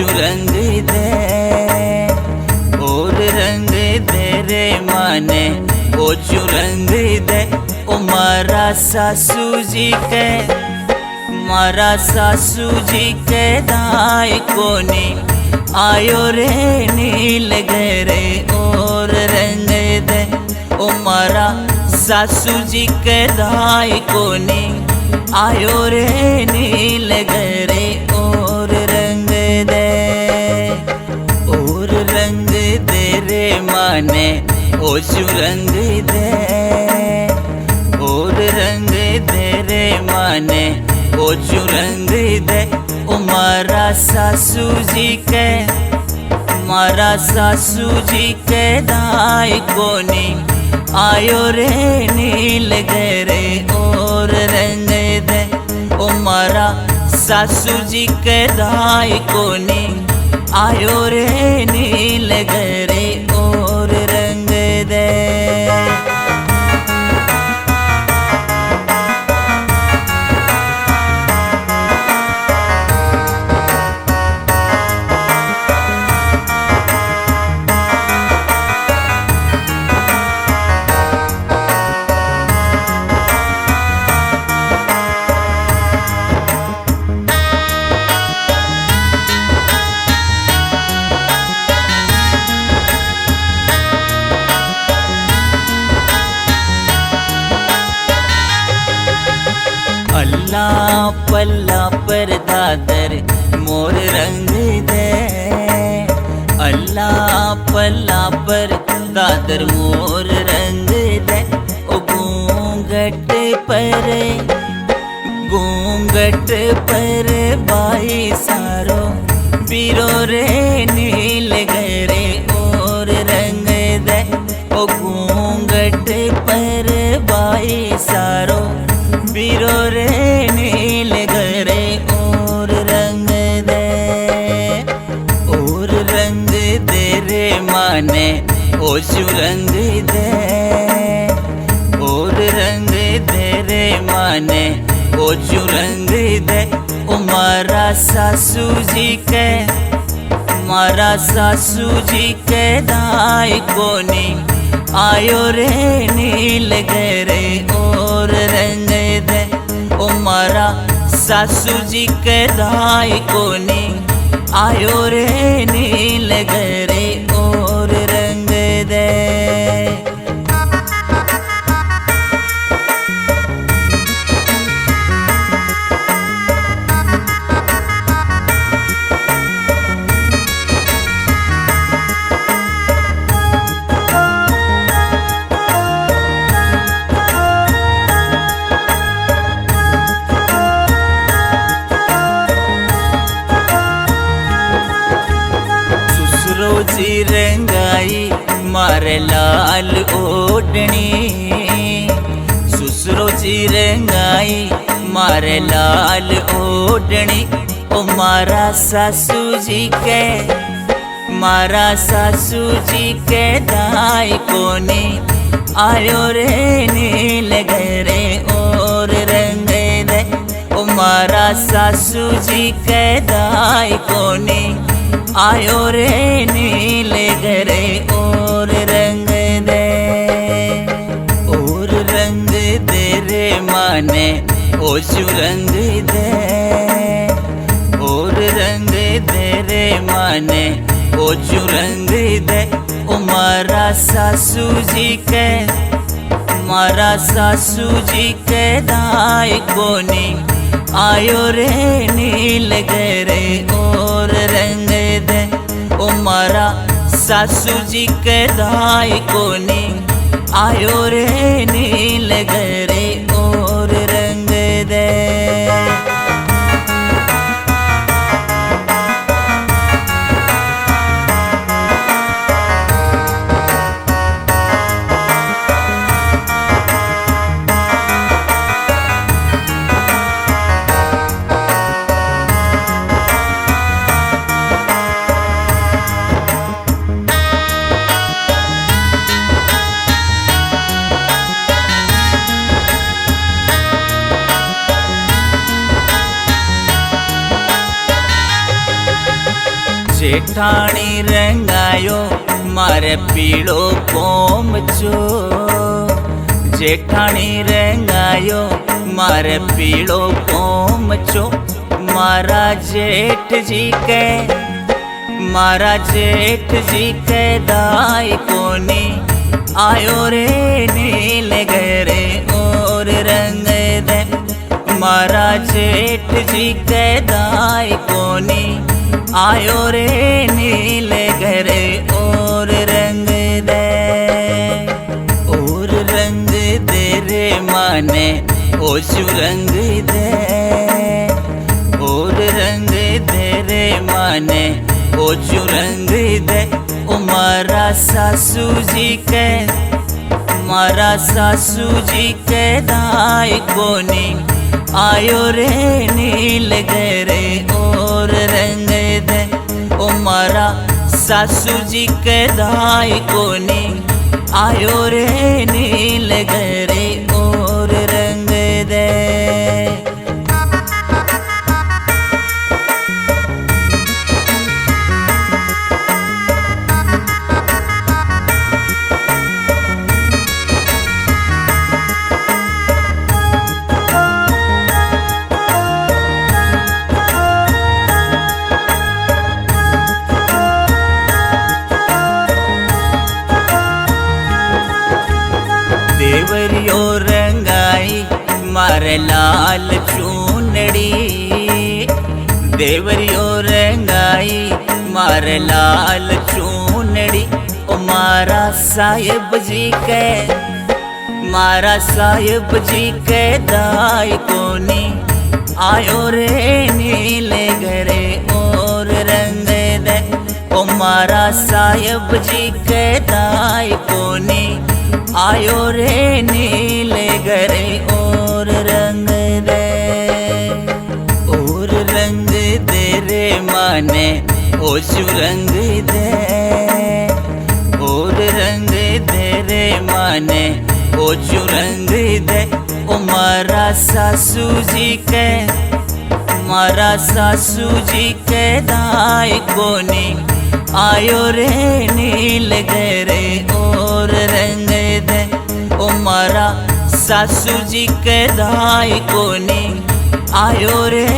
जो रंग दे और रंग दे रे माने ओ जो रंग दे ओ मारा सासू जी के दाई कोनी आयो रे नील गरे और रंग दे ओ मारा सासू जी के दाई कोनी आयो रे नील गरे और रंग दे रे माने ओ जो रंग दे और रंग दे रे माने ओ जो रंग दे ओ मारा सासू जी के दाई कोनी आयो रे नील गरे और रंग दे ओ मारा सासू जी के दाई कोनी आयो रे नील गरे और रंग दे। अल्लाह पल्ला पर दादर मोर रंग दे अल्लाह पल्ला पर दादर मोर रंग दे ओ घूंघट पर बाई सारो पीरो रे नील गरे और रंग दे ओ घूंघट पर बाई सारो पीरो रे नील गरे और रंग दे रे माने ओ जो रंग दे और रंग दे रे माने ओ जो रंग दे ओ मारा सासू जी के दाई कोनी आयो रे नील गरे और रंग दे ओ मारा सासू जी के दाई कोनी आयो रे नील गरे और रंग दे। जी रंगाई मारे लाल ओढ़नी सुसरो जी रंगाई मारे लाल ओढ़नी ओ मारा सासू जी के दाई कोनी आयो रे नील गरे और रंग दे ओ मारा सासू जी के दाई कोनी आयो रे नील गरे और रंग दे रे माने ओ जो रंग दे और रंग दे रे माने ओ जो रंग दे ओ मारा सासू जी के दाई कोनी आयो रे नील गरे और रंग दे ओ मारा सासू जी के दाई कोनी आयो रे नील गरे और रंग दे। जेठाणी रंगायो मारे पीड़ो पोमचो। जेठाणी रंगायो मारे पीड़ो पोमचो। मारा जेठ जी के दाई कोनी आयो रे नील घरे और रंग दे। मारा जेठ जी के दाई कोनी आयो रे नील घरे और रंग दे। और रंग दे रे माने ओशु रंग दे। और रंग दे रे माने ओशु रंग दे। ओ मारा सासू जी के दाई कोनी आयो रे नील घरे और रंग दे। ओ मारा सासू जी के दाई कोनी आयो रे नील घरे और रंग दे। देवरियो रंगाई मारे लाल चूनड़ी। देवरियो रंगाई मारे लाल चूनड़ी। ओ मारा साहिब जी के दाई कोनी आयो रे नील घरे और रंग दे। ओ मारा साहिब जी के दाई कोनी आयो रे नील घरे और रंग दे। और रंग दे रे माने ओशु रंग दे। और रंग दे रे माने ओशु रंग दे। ओ मारा सासू जी के दाई कोनी आयो रे नील घरे और रंग दे। ओ मारा सासू जी के दाई कोनी आयो रे